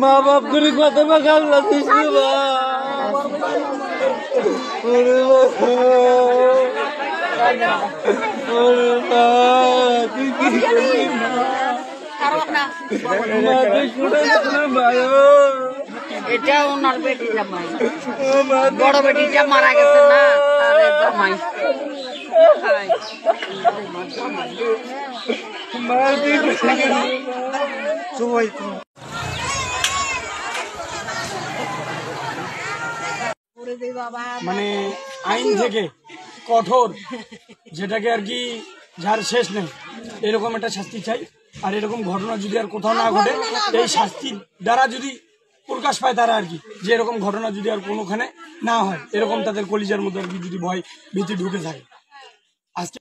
মা বাপ করে কত কামলা দিস এটা ওনার বেটি জামাই, বড় বেটিটা মারা গেছে না, জামাই মানে আইন থেকে কঠোর, যেটাকে আর কি যার শেষ নেই, এরকম একটা শাস্তি চাই। আর এরকম ঘটনা যদি আর কোথাও না ঘটে, এই শাস্তির দ্বারা যদি প্রকাশ পায় তারা আর কি, যে এরকম ঘটনা যদি আর কোনোখানে না হয়, এরকম তাদের কলিজার মধ্যে আর কি যদি ভয় ভীতি ঢুকে থাকে। আজকে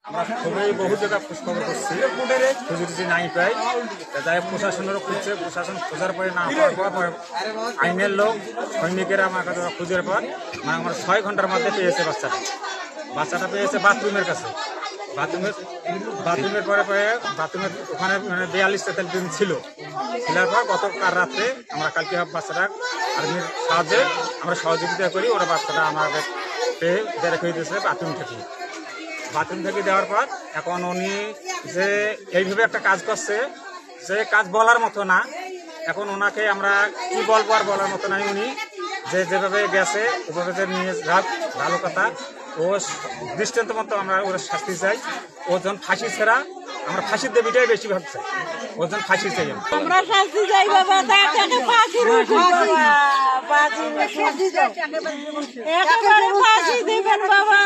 আমরা খবরে বহু জায়গা খোঁজখবর করছি, খুঁজে নাই পাই। যাই প্রশাসনেরও খুঁজছে, প্রশাসন খোঁজার পরে না পাওয়ার পর আইনের লোক সৈনিকেরা আমার কাছে খুঁজের পর মানে আমার 6 ঘন্টার মধ্যে পেয়েছে বাচ্চাটা পেয়েছে বাথরুমের কাছে। বাথরুমের পরে বাথরুমের ওখানে মানে 42-43 দিন ছিল। ছিলার পর গতকাল রাত্রে আমরা কালকে বাচ্চাটা আর্মির সাহায্যে আমরা সহযোগিতা করি, ওরা বাচ্চাটা আমাদের পেয়ে বেড়ে খেয়ে দিয়েছে বাথরুম থেকে দেওয়ার পর এখন উনি যে এইভাবে একটা কাজ করছে, যে কাজ বলার মতো না। এখন ওনাকে আমরা কি বলবো আর বলার মতো নাই। উনি যেভাবে গেছে ওভাবে যে নিয়ে যাক ভালো কথা, ও দৃষ্টান্ত মতো আমরা ওর শাস্তি চাই। ও যখন ফাঁসি ছাড়া আমরা ফাঁসির দেবীটাই বেশি ভাবছে, ও যখন ফাঁসি চাই আমরা শাস্তি চাই বাবা, একেবারে ফাঁসি দিবেন বাবা।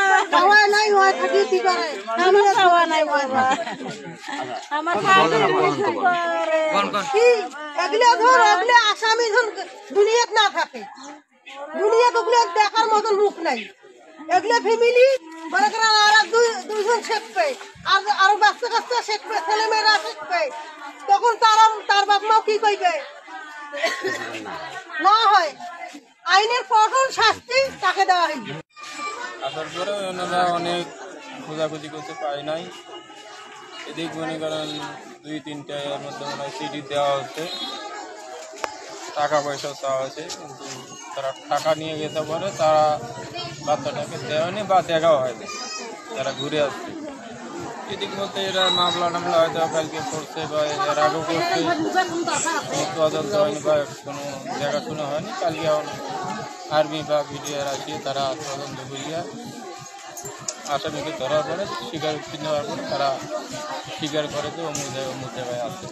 আসামি দুনিয়াত না থাকে, দুনিয়াত ওগুলো দেখার মতন মুখ নাই। এগুলো ফ্যামিলি মনে করেন আর দুইজন শিখবে, আর আরো বাচ্চা কাচ্চা শিখবে, ছেলে মেয়েরা শিখবে, তখন তার বাপ মাও কি কইবে? না হয় আইনের কঠোর শাস্তি তাকে দেওয়া হইবে। আসার পরে ওনারা অনেক খোঁজাখুঁজি করতে পারে নাই। এদিক মনে করেন 2-3টার মধ্যে মনে হয় সিডি দেওয়া হচ্ছে, টাকা পয়সাও চাওয়া হয়েছে, কিন্তু তারা টাকা নিয়ে গেতে পারে, তারা বাচ্চাটাকে দেওয়ানি বা দেখাও হয়নি, তারা ঘুরে আসছে। এদিক বলতে এরা মামলা টামলা হয়তো কালকে করছে বা এর আগেও করছে, কোনো তদন্ত হয়নি বা কোনো দেখাশোনা হয়নি। কালকে আর্মি বা বিডিআর আসিয়ে তারা তদন্ত করিয়া আসামিকে ধরার পরে স্বীকারোক্তি নেওয়ার পরে তারা স্বীকার করে যে অমুক জায়গায় আসছে।